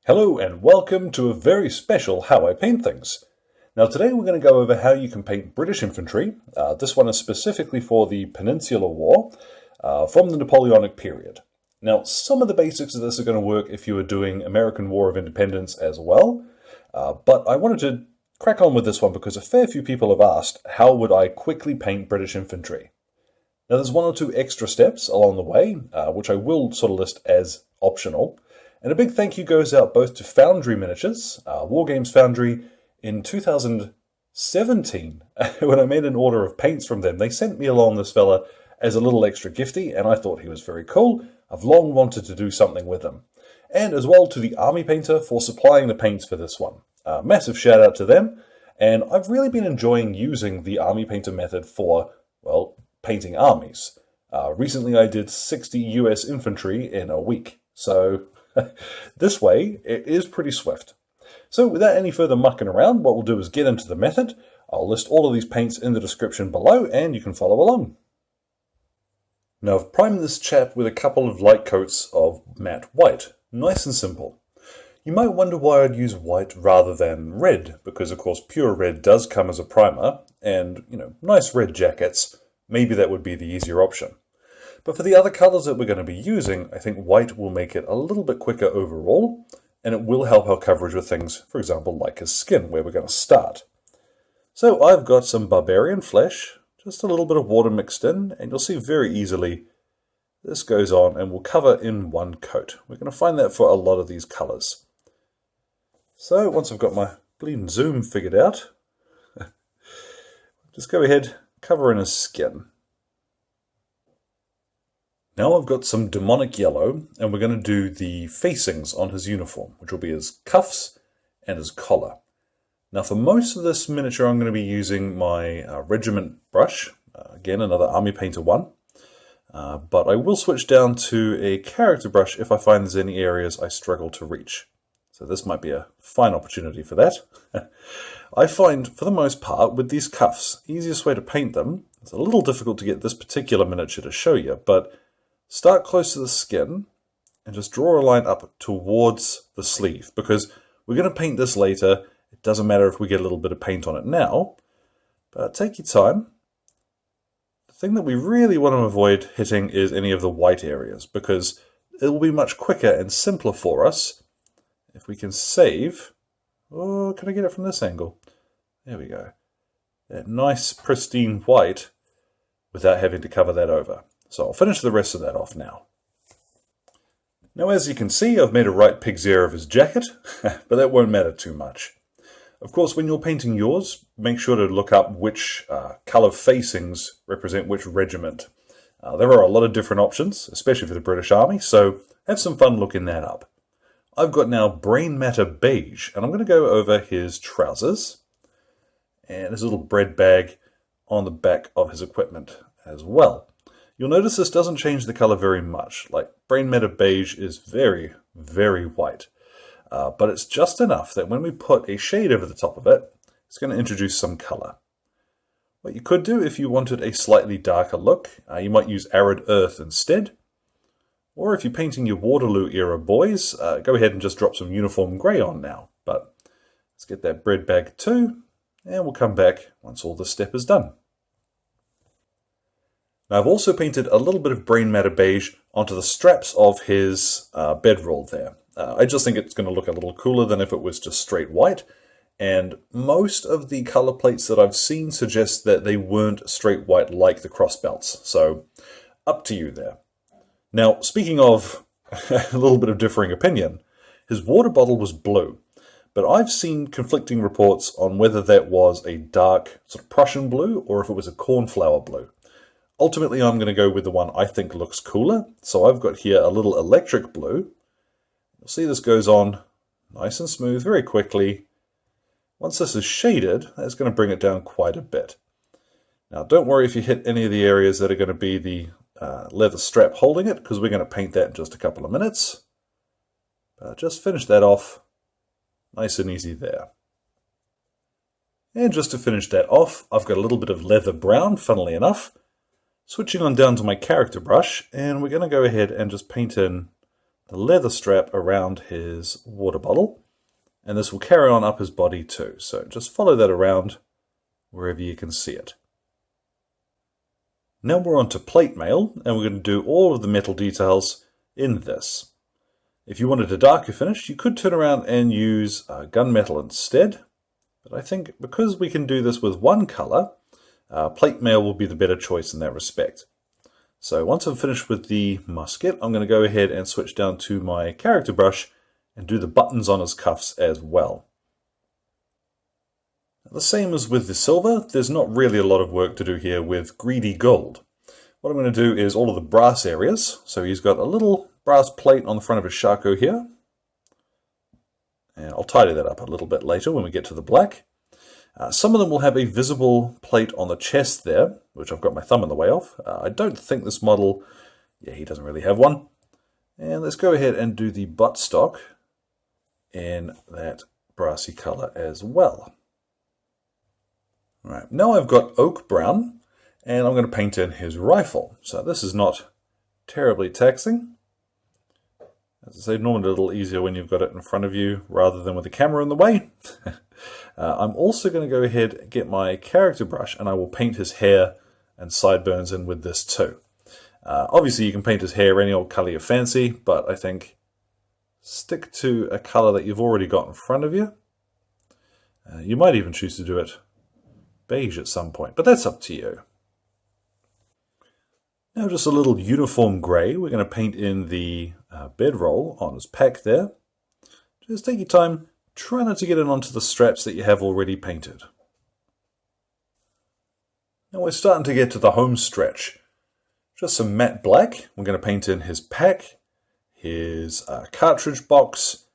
Hello and welcome to a very special How I Paint Things. Now today we're going to go over how you can paint British infantry. This one is specifically for the Peninsular War from the Napoleonic period. Now some of the basics of this are going to work if you are doing American War of Independence as well, but I wanted to crack on with this one because a fair few people have asked how would I quickly paint British infantry. Now there's one or two extra steps along the way, which I will sort of list as optional. And a big thank you goes out both to Foundry Miniatures, Wargames Foundry, in 2017, when I made an order of paints from them. They sent me along this fella as a little extra gifty, and I thought he was very cool. I've long wanted to do something with him. And as well to the Army Painter for supplying the paints for this one. Massive shout out to them, and I've really been enjoying using the Army Painter method for, well, painting armies. Recently I did 60 US infantry in a week, so this way, it is pretty swift. So without any further mucking around, what we'll do is get into the method. I'll list all of these paints in the description below, and you can follow along. Now I've primed this chap with a couple of light coats of matte white. Nice and simple. You might wonder why I'd use white rather than red, because of course pure red does come as a primer, and nice red jackets, maybe that would be the easier option. But for the other colours that we're going to be using, I think white will make it a little bit quicker overall, and it will help our coverage with things, for example, like his skin, where we're going to start. So I've got some barbarian flesh, just a little bit of water mixed in, and you'll see very easily this goes on and will cover in one coat. We're going to find that for a lot of these colours. So once I've got my bleeding zoom figured out, just go ahead, cover in his skin. Now I've got some demonic yellow, and we're going to do the facings on his uniform, which will be his cuffs and his collar. Now for most of this miniature I'm going to be using my regiment brush, again another Army Painter one, but I will switch down to a character brush if I find there's any areas I struggle to reach. So this might be a fine opportunity for that. I find, for the most part, with these cuffs, easiest way to paint them, it's a little difficult to get this particular miniature to show you, but start close to the skin and just draw a line up towards the sleeve, because we're going to paint this later. It doesn't matter if we get a little bit of paint on it now, but take your time. The thing that we really want to avoid hitting is any of the white areas, because it will be much quicker and simpler for us if we can save. Oh, can I get it from this angle? There we go. That nice pristine white without having to cover that over. So I'll finish the rest of that off now. Now as you can see, I've made a right pig's ear of his jacket, but that won't matter too much. Of course, when you're painting yours, make sure to look up which colour facings represent which regiment. There are a lot of different options, especially for the British Army, so have some fun looking that up. I've got now brain matter beige, and I'm going to go over his trousers and his little bread bag on the back of his equipment as well. You'll notice this doesn't change the color very much. Like brain matter beige is very, very white. But it's just enough that when we put a shade over the top of it, it's going to introduce some color. What you could do if you wanted a slightly darker look, you might use arid earth instead. Or if you're painting your Waterloo era boys, go ahead and just drop some uniform grey on now. But let's get that bread bag too, and we'll come back once all this step is done. Now I've also painted a little bit of brain matter beige onto the straps of his bedroll there. I just think it's going to look a little cooler than if it was just straight white, and most of the color plates that I've seen suggest that they weren't straight white like the cross belts, so up to you there. Now speaking of a little bit of differing opinion, his water bottle was blue, but I've seen conflicting reports on whether that was a dark sort of Prussian blue or if it was a cornflower blue. Ultimately, I'm going to go with the one I think looks cooler. So I've got here a little electric blue. You'll see this goes on nice and smooth very quickly. Once this is shaded, that's going to bring it down quite a bit. Now, don't worry if you hit any of the areas that are going to be the leather strap holding it, because we're going to paint that in just a couple of minutes. Just finish that off nice and easy there. And just to finish that off, I've got a little bit of leather brown, funnily enough. Switching on down to my character brush, and we're going to go ahead and just paint in the leather strap around his water bottle, and this will carry on up his body too. So just follow that around wherever you can see it. Now we're on to plate mail, and we're going to do all of the metal details in this. If you wanted a darker finish, you could turn around and use gunmetal instead, but I think because we can do this with one color, plate mail will be the better choice in that respect. So once I'm finished with the musket, I'm going to go ahead and switch down to my character brush and do the buttons on his cuffs as well. The same as with the silver, there's not really a lot of work to do here with greedy gold. What I'm going to do is all of the brass areas. So he's got a little brass plate on the front of his shako here. And I'll tidy that up a little bit later when we get to the black. Some of them will have a visible plate on the chest there, which I've got my thumb in the way of. I don't think this model, he doesn't really have one. And let's go ahead and do the buttstock in that brassy color as well. Right, now I've got oak brown, and I'm going to paint in his rifle. So this is not terribly taxing. As I say, normally a little easier when you've got it in front of you rather than with the camera in the way. I'm also going to go ahead and get my character brush, and I will paint his hair and sideburns in with this too. Obviously you can paint his hair any old color you fancy, but I think stick to a color that you've already got in front of you. You might even choose to do it beige at some point, but that's up to you. Now just a little uniform grey. We're going to paint in the bedroll on his pack there. Just take your time. Try not to get in onto the straps that you have already painted. Now we're starting to get to the home stretch. Just some matte black. We're going to paint in his pack, his cartridge box,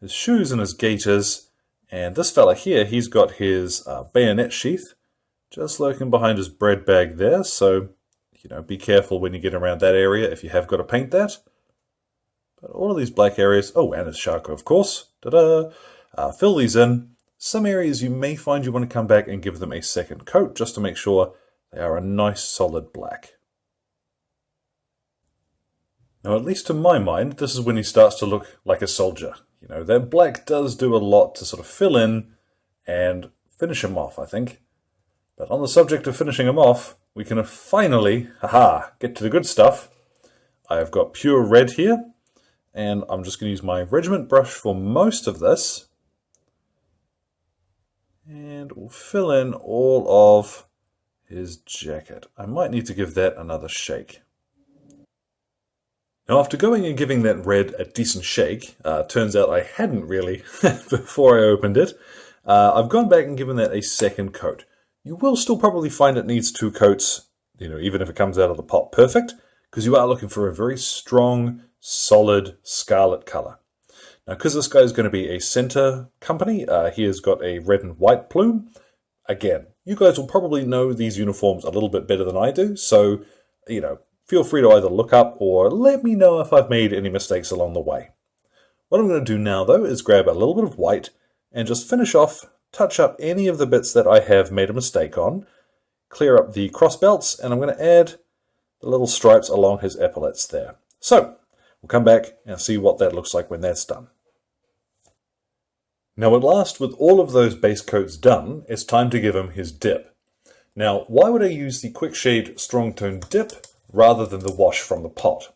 his shoes and his gaiters. And this fella here, he's got his bayonet sheath just lurking behind his bread bag there. So, be careful when you get around that area if you have got to paint that. But all of these black areas, oh, and his shako, of course. Ta-da! Fill these in. Some areas you may find you want to come back and give them a second coat just to make sure they are a nice solid black. Now, at least to my mind, this is when he starts to look like a soldier. That black does do a lot to sort of fill in and finish him off, I think. But on the subject of finishing him off, we can finally, get to the good stuff. I have got pure red here, and I'm just going to use my regiment brush for most of this. And we'll fill in all of his jacket. I might need to give that another shake. Now, after going and giving that red a decent shake, turns out I hadn't really before I opened it. I've gone back and given that a second coat. You will still probably find it needs 2 coats, even if it comes out of the pot perfect, because you are looking for a very strong, solid scarlet color. Now, because this guy is going to be a center company, he has got a red and white plume. Again, you guys will probably know these uniforms a little bit better than I do, so, feel free to either look up or let me know if I've made any mistakes along the way. What I'm going to do now, though, is grab a little bit of white and just finish off, touch up any of the bits that I have made a mistake on, clear up the cross belts, and I'm going to add the little stripes along his epaulets there. So, we'll come back and see what that looks like when that's done. Now at last, with all of those base coats done, it's time to give him his dip. Now, why would I use the Quick Shade Strong Tone dip rather than the wash from the pot?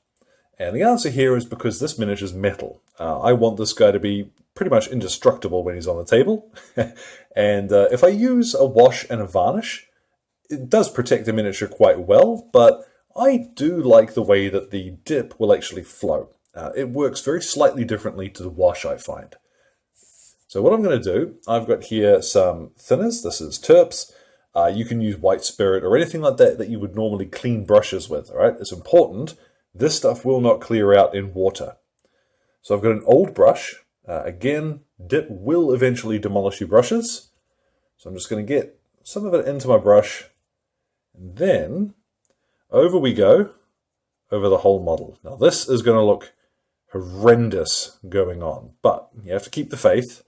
And the answer here is because this miniature is metal. I want this guy to be pretty much indestructible when he's on the table. And if I use a wash and a varnish, it does protect the miniature quite well, but I do like the way that the dip will actually flow. It works very slightly differently to the wash, I find. So what I'm going to do, I've got here some thinners. This is Terps. You can use white spirit or anything like that that you would normally clean brushes with. All right, it's important. This stuff will not clear out in water. So I've got an old brush. Again, dip will eventually demolish your brushes. So I'm just going to get some of it into my brush. And then over we go, over the whole model. Now this is going to look horrendous going on, but you have to keep the faith.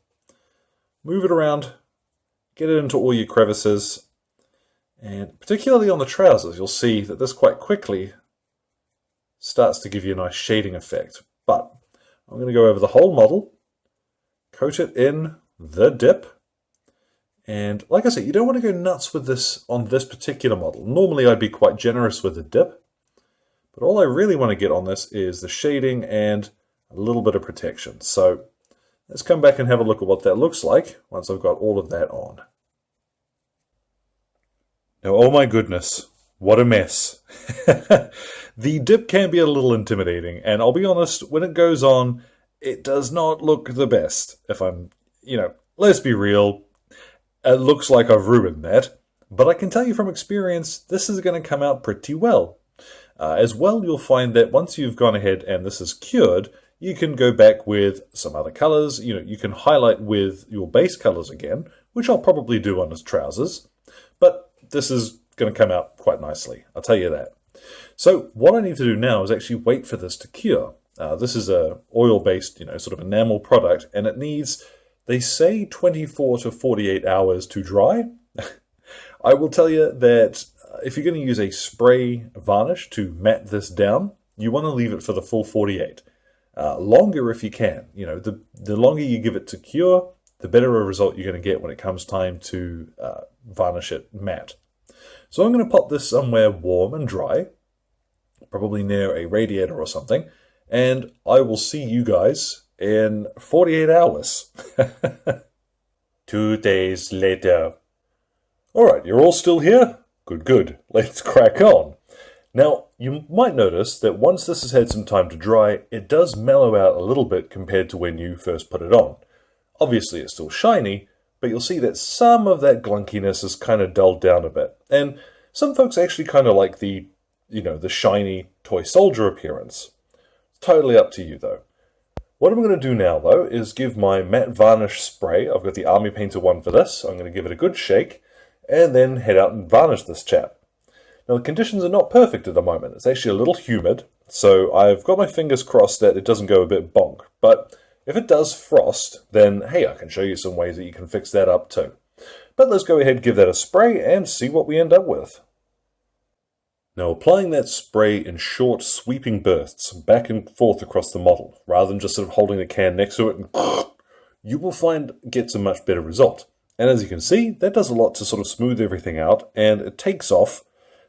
Move it around, get it into all your crevices, and particularly on the trousers, you'll see that this quite quickly starts to give you a nice shading effect. But I'm going to go over the whole model, coat it in the dip, and like I said, you don't want to go nuts with this on this particular model. Normally I'd be quite generous with the dip, but all I really want to get on this is the shading and a little bit of protection. So let's come back and have a look at what that looks like once I've got all of that on. Now, oh my goodness, what a mess. The dip can be a little intimidating, and I'll be honest, when it goes on, it does not look the best. If I'm, let's be real, it looks like I've ruined that. But I can tell you from experience, this is going to come out pretty well. As well, you'll find that once you've gone ahead and this is cured, you can go back with some other colors. You can highlight with your base colors again, which I'll probably do on his trousers. But this is going to come out quite nicely, I'll tell you that. So what I need to do now is actually wait for this to cure. This is a oil-based, sort of enamel product, and it needs, they say, 24 to 48 hours to dry. I will tell you that if you're going to use a spray varnish to matte this down, you want to leave it for the full 48. Longer if you can. The longer you give it to cure, the better a result you're going to get when it comes time to varnish it matte. So I'm going to pop this somewhere warm and dry, probably near a radiator or something, and I will see you guys in 48 hours. 2 days later. Alright, you're all still here? Good. Let's crack on. Now, you might notice that once this has had some time to dry, it does mellow out a little bit compared to when you first put it on. Obviously, it's still shiny, but you'll see that some of that glunkiness is kind of dulled down a bit. And some folks actually kind of like the shiny toy soldier appearance. It's totally up to you, though. What I'm going to do now, though, is give my matte varnish spray. I've got the Army Painter one for this. I'm going to give it a good shake, and then head out and varnish this chap. Now, the conditions are not perfect at the moment. It's actually a little humid, so I've got my fingers crossed that it doesn't go a bit bonk. But if it does frost, then hey, I can show you some ways that you can fix that up too. But let's go ahead and give that a spray and see what we end up with. Now, applying that spray in short, sweeping bursts back and forth across the model, rather than just sort of holding the can next to it, and you will find it gets a much better result. And as you can see, that does a lot to sort of smooth everything out, and it takes off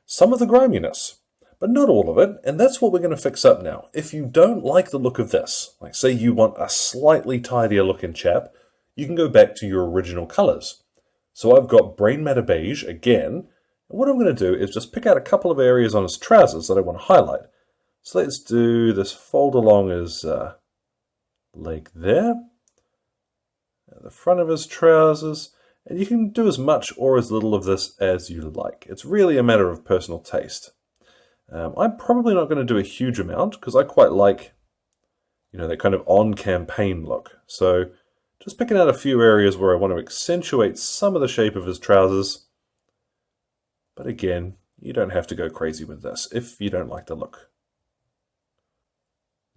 some of the griminess, but not all of it, and that's what we're going to fix up now. If you don't like the look of this, like say you want a slightly tidier looking chap, you can go back to your original colors. So I've got Brain Matter Beige again, and what I'm going to do is just pick out a couple of areas on his trousers that I want to highlight. So let's do this fold along his leg there, at the front of his trousers, and you can do as much or as little of this as you like. It's really a matter of personal taste. I'm probably not going to do a huge amount because I quite like, that kind of on-campaign look. So just picking out a few areas where I want to accentuate some of the shape of his trousers. But again, you don't have to go crazy with this if you don't like the look.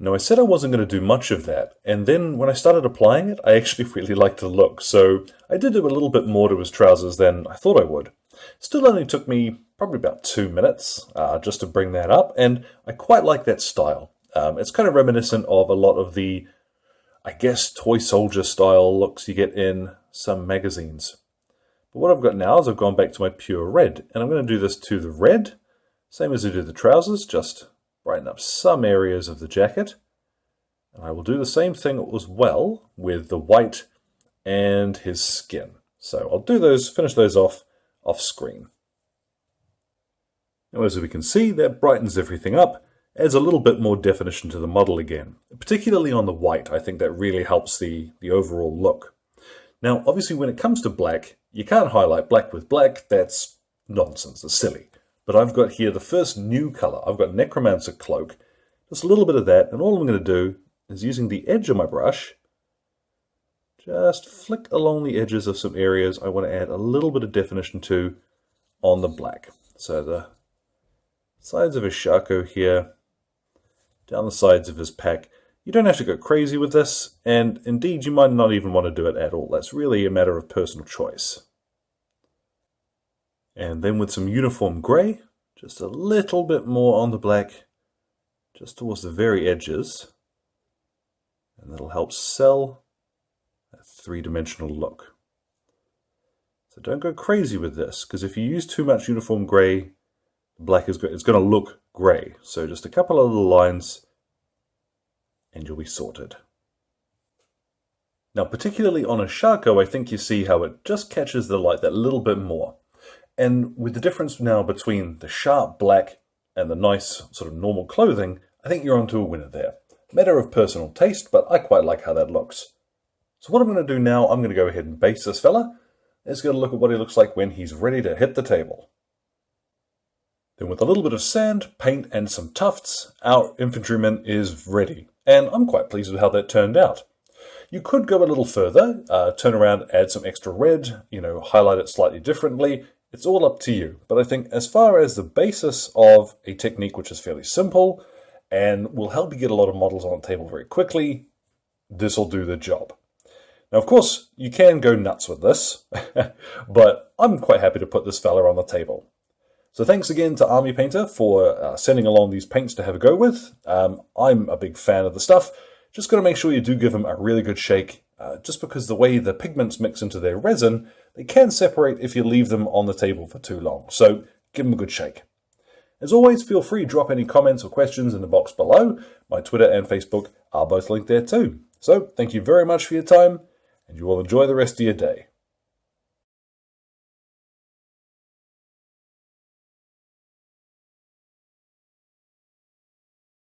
Now, I said I wasn't going to do much of that, and then when I started applying it, I actually really liked the look, so I did do a little bit more to his trousers than I thought I would. Still only took me probably about 2 minutes just to bring that up, and I quite like that style. It's kind of reminiscent of a lot of the, I guess, toy soldier style looks you get in some magazines. But what I've got now is I've gone back to my pure red, and I'm going to do this to the red, same as I did the trousers, just brighten up some areas of the jacket. And I will do the same thing as well with the white and his skin. So I'll do those, finish those off screen. Now, as we can see, that brightens everything up, adds a little bit more definition to the model again. Particularly on the white, I think that really helps the overall look. Now, obviously, when it comes to black, you can't highlight black with black. That's nonsense, it's silly. But I've got here the first new color. I've got Necromancer Cloak, just a little bit of that, and all I'm going to do is using the edge of my brush, just flick along the edges of some areas I want to add a little bit of definition to on the black. So the sides of his shako here, down the sides of his pack. You don't have to go crazy with this, and indeed you might not even want to do it at all. That's really a matter of personal choice. And then with some uniform grey, just a little bit more on the black, just towards the very edges. And that'll help sell a three-dimensional look. So don't go crazy with this, because if you use too much uniform grey, black is it's going to look grey. So just a couple of little lines and you'll be sorted. Now, particularly on a Charcot, I think you see how it just catches the light that little bit more. And with the difference now between the sharp black and the nice sort of normal clothing, I think you're onto a winner there. Matter of personal taste, but I quite like how that looks. So what I'm going to do now, I'm going to go ahead and base this fella. Let's go look at what he looks like when he's ready to hit the table. Then with a little bit of sand, paint, and some tufts, our infantryman is ready. And I'm quite pleased with how that turned out. You could go a little further, turn around, add some extra red, highlight it slightly differently. It's all up to you. But I think as far as the basis of a technique which is fairly simple and will help you get a lot of models on the table very quickly, this will do the job. Now, of course, you can go nuts with this, but I'm quite happy to put this fella on the table. So thanks again to Army Painter for sending along these paints to have a go with. I'm a big fan of the stuff. Just got to make sure you do give them a really good shake, just because the way the pigments mix into their resin, they can separate if you leave them on the table for too long. So give them a good shake. As always, feel free to drop any comments or questions in the box below. My Twitter and Facebook are both linked there too. So thank you very much for your time, and you all enjoy the rest of your day.